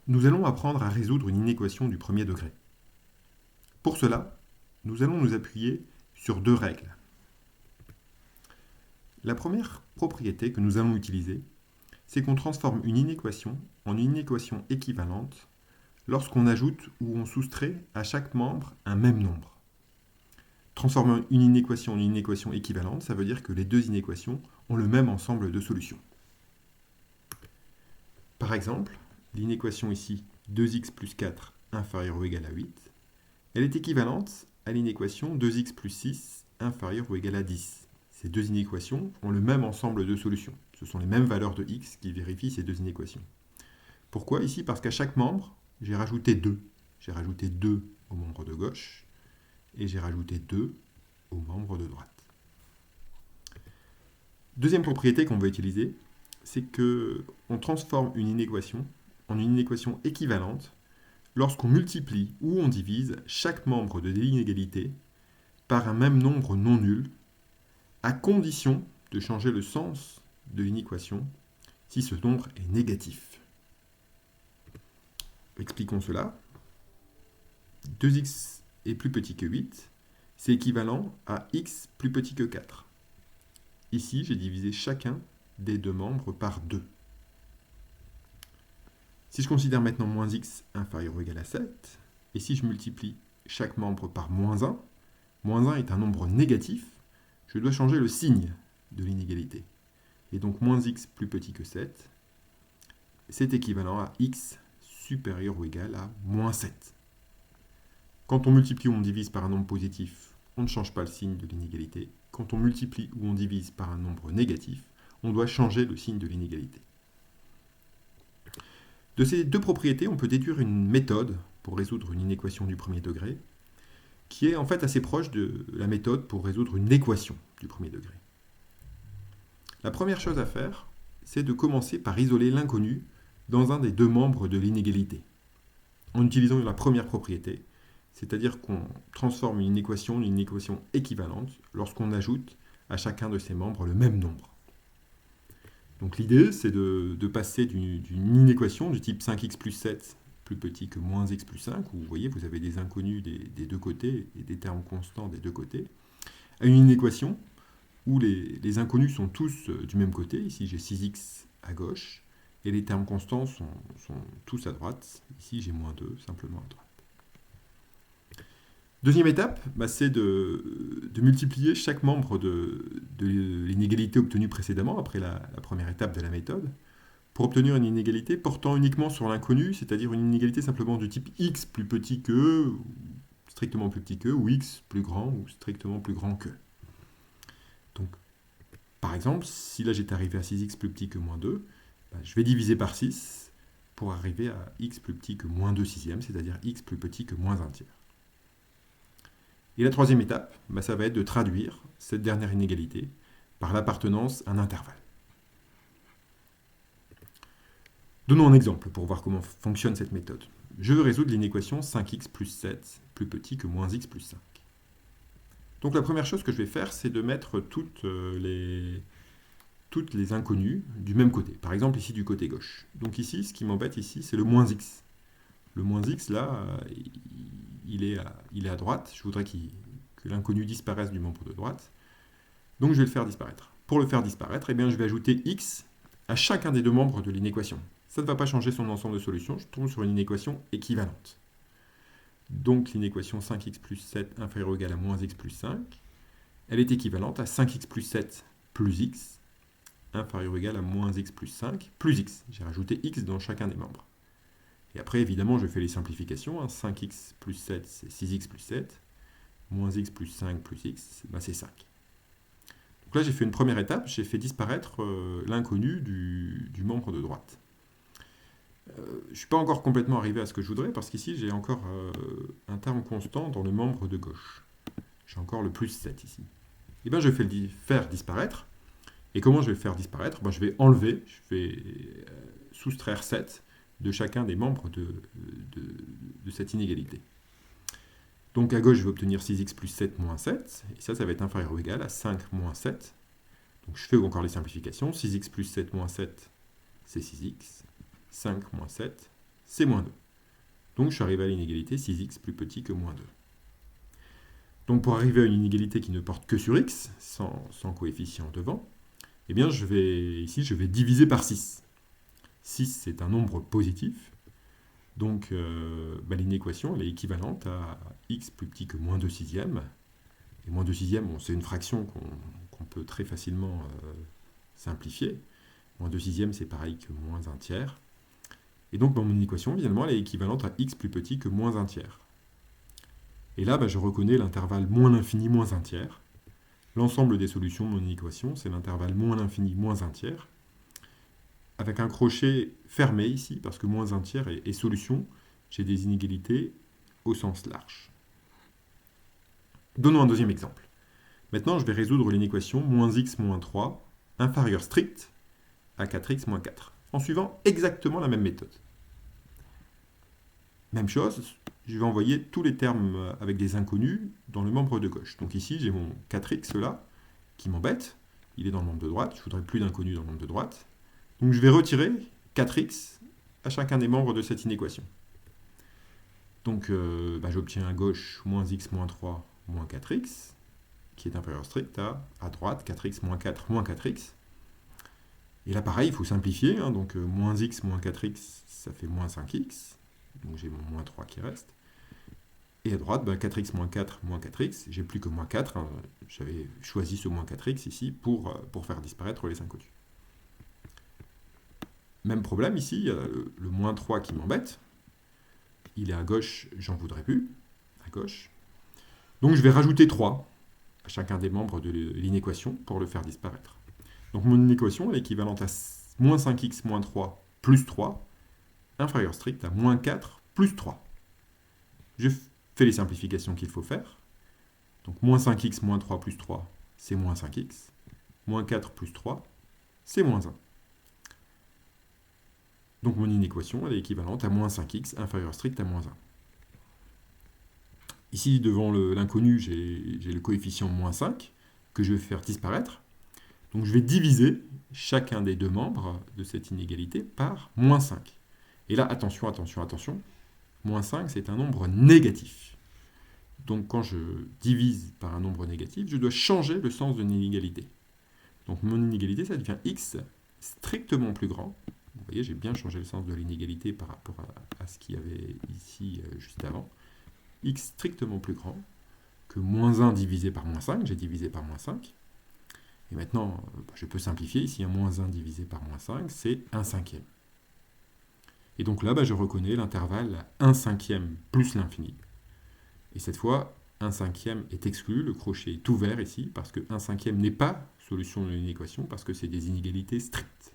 Nous allons apprendre à résoudre une inéquation du premier degré. Pour cela, nous allons nous appuyer sur deux règles. La première propriété que nous allons utiliser, c'est qu'on transforme une inéquation en une inéquation équivalente lorsqu'on ajoute ou on soustrait à chaque membre un même nombre. Transformer une inéquation en une inéquation équivalente, ça veut dire que les deux inéquations ont le même ensemble de solutions. Par exemple, l'inéquation ici 2x plus 4 inférieur ou égal à 8, elle est équivalente à l'inéquation 2x plus 6 inférieur ou égal à 10. Ces deux inéquations ont le même ensemble de solutions. Ce sont les mêmes valeurs de x qui vérifient ces deux inéquations. Pourquoi ici? Parce qu'à chaque membre, j'ai rajouté 2. J'ai rajouté 2 au membre de gauche et j'ai rajouté 2 au membre de droite. Deuxième propriété qu'on va utiliser, c'est qu'on transforme une inéquation en une inéquation équivalente lorsqu'on multiplie ou on divise chaque membre de l'inégalité par un même nombre non nul, à condition de changer le sens de l'inéquation si ce nombre est négatif. Expliquons cela. 2x est plus petit que 8, c'est équivalent à x plus petit que 4. Ici, j'ai divisé chacun des deux membres par 2. Si je considère maintenant moins x inférieur ou égal à 7, et si je multiplie chaque membre par moins 1 est un nombre négatif, je dois changer le signe de l'inégalité. Et donc moins x plus petit que 7, c'est équivalent à x supérieur ou égal à moins 7. Quand on multiplie ou on divise par un nombre positif, on ne change pas le signe de l'inégalité. Quand on multiplie ou on divise par un nombre négatif, on doit changer le signe de l'inégalité. De ces deux propriétés, on peut déduire une méthode pour résoudre une inéquation du premier degré, qui est en fait assez proche de la méthode pour résoudre une équation du premier degré. La première chose à faire, c'est de commencer par isoler l'inconnu dans un des deux membres de l'inégalité, en utilisant la première propriété, c'est-à-dire qu'on transforme une inéquation en une inéquation équivalente lorsqu'on ajoute à chacun de ses membres le même nombre. Donc l'idée, c'est de passer d'une inéquation du type 5x plus 7 plus petit que moins x plus 5, où vous voyez, vous avez des inconnus des deux côtés et des termes constants des deux côtés, à une inéquation où les inconnus sont tous du même côté. Ici, j'ai 6x à gauche, et les termes constants sont tous à droite. Ici, j'ai moins 2, simplement à droite. Deuxième étape, c'est de multiplier chaque membre de l'inégalité obtenue précédemment, après la première étape de la méthode, pour obtenir une inégalité portant uniquement sur l'inconnu, c'est-à-dire une inégalité simplement du type x plus petit que, ou strictement plus petit que, ou x plus grand, ou strictement plus grand que. Donc, par exemple, si là j'étais arrivé à 6x plus petit que moins 2, je vais diviser par 6 pour arriver à x plus petit que moins 2 sixièmes, c'est-à-dire x plus petit que moins 1 tiers. Et la troisième étape, ça va être de traduire cette dernière inégalité par l'appartenance à un intervalle. Donnons un exemple pour voir comment fonctionne cette méthode. Je veux résoudre l'inéquation 5x plus 7 plus petit que moins x plus 5. Donc la première chose que je vais faire, c'est de mettre toutes les inconnues du même côté. Par exemple, ici du côté gauche. Donc ici, ce qui m'embête ici, c'est le moins x. Le moins x, là, il est à droite. Je voudrais que l'inconnu disparaisse du membre de droite. Donc je vais le faire disparaître. Pour le faire disparaître, je vais ajouter x à chacun des deux membres de l'inéquation. Ça ne va pas changer son ensemble de solutions. Je tombe sur une inéquation équivalente. Donc l'inéquation 5x plus 7 inférieur ou égal à moins x plus 5, elle est équivalente à 5x plus 7 plus x inférieur ou égal à moins x plus 5 plus x. J'ai rajouté x dans chacun des membres. Et après, évidemment, je fais les simplifications. 5x plus 7, c'est 6x plus 7. Moins x plus 5 plus x, c'est 5. Donc là, j'ai fait une première étape. J'ai fait disparaître l'inconnu du membre de droite. Je ne suis pas encore complètement arrivé à ce que je voudrais, parce qu'ici, j'ai encore un terme constant dans le membre de gauche. J'ai encore le plus 7 ici. Et bien, je vais le faire disparaître. Et comment je vais le faire disparaître? Je vais enlever, je vais soustraire 7 de chacun des membres de cette inégalité. Donc à gauche, je vais obtenir 6x plus 7 moins 7, et ça va être inférieur ou égal à 5 moins 7. Donc je fais encore les simplifications. 6x plus 7 moins 7, c'est 6x. 5 moins 7, c'est moins 2. Donc je suis arrivé à l'inégalité 6x plus petit que moins 2. Donc pour arriver à une inégalité qui ne porte que sur x, sans coefficient devant, eh bien je vais diviser par 6. 6 c'est un nombre positif, donc l'inéquation elle est équivalente à x plus petit que moins 2 sixièmes. Et moins 2 sixièmes, bon, c'est une fraction qu'on peut très facilement simplifier. Moins 2 sixièmes c'est pareil que moins 1 tiers. Et donc mon équation, finalement, elle est équivalente à x plus petit que moins 1 tiers. Et là, je reconnais l'intervalle moins l'infini moins 1 tiers. L'ensemble des solutions de mon équation, c'est l'intervalle moins l'infini moins 1 tiers, avec un crochet fermé ici, parce que moins 1 tiers est solution, j'ai des inégalités au sens large. Donnons un deuxième exemple. Maintenant, je vais résoudre l'inéquation moins x moins 3, inférieur strict à 4x moins 4, en suivant exactement la même méthode. Même chose, je vais envoyer tous les termes avec des inconnus dans le membre de gauche. Donc ici, j'ai mon 4x là, qui m'embête. Il est dans le membre de droite. Je ne voudrais plus d'inconnus dans le membre de droite. Donc je vais retirer 4x à chacun des membres de cette inéquation. Donc j'obtiens à gauche moins x moins 3 moins 4x, qui est inférieur strict à droite 4x moins 4 moins 4x. Et là, pareil, il faut simplifier. Donc moins x moins 4x, ça fait moins 5x. Donc j'ai mon moins 3 qui reste. Et à droite, 4x moins 4 moins 4x, j'ai plus que moins 4. J'avais choisi ce moins 4x ici pour faire disparaître les inconnus. Même problème ici, il y a le moins 3 qui m'embête. Il est à gauche, j'en voudrais plus. À gauche. Donc je vais rajouter 3 à chacun des membres de l'inéquation pour le faire disparaître. Donc mon inéquation elle est équivalente à moins 5x moins 3 plus 3, inférieur strict à moins 4 plus 3. Je fais les simplifications qu'il faut faire. Donc moins 5x moins 3 plus 3, c'est moins 5x. Moins 4 plus 3, c'est moins 1. Donc mon inéquation elle est équivalente à moins 5x inférieur strict à moins 1. Ici, devant l'inconnu, j'ai le coefficient moins 5 que je vais faire disparaître. Donc je vais diviser chacun des deux membres de cette inégalité par moins 5. Et là, attention, attention, attention, moins 5, c'est un nombre négatif. Donc quand je divise par un nombre négatif, je dois changer le sens de l'inégalité. Donc mon inégalité, ça devient x strictement plus grand. Vous voyez, j'ai bien changé le sens de l'inégalité par rapport à ce qu'il y avait ici juste avant. X strictement plus grand que moins 1 divisé par moins 5. J'ai divisé par moins 5. Et maintenant, je peux simplifier. Ici, un moins 1 divisé par moins 5, c'est 1 cinquième. Et donc là, je reconnais l'intervalle 1 cinquième plus l'infini. Et cette fois, 1 cinquième est exclu. Le crochet est ouvert ici, parce que 1 cinquième n'est pas solution de l'inéquation, parce que c'est des inégalités strictes.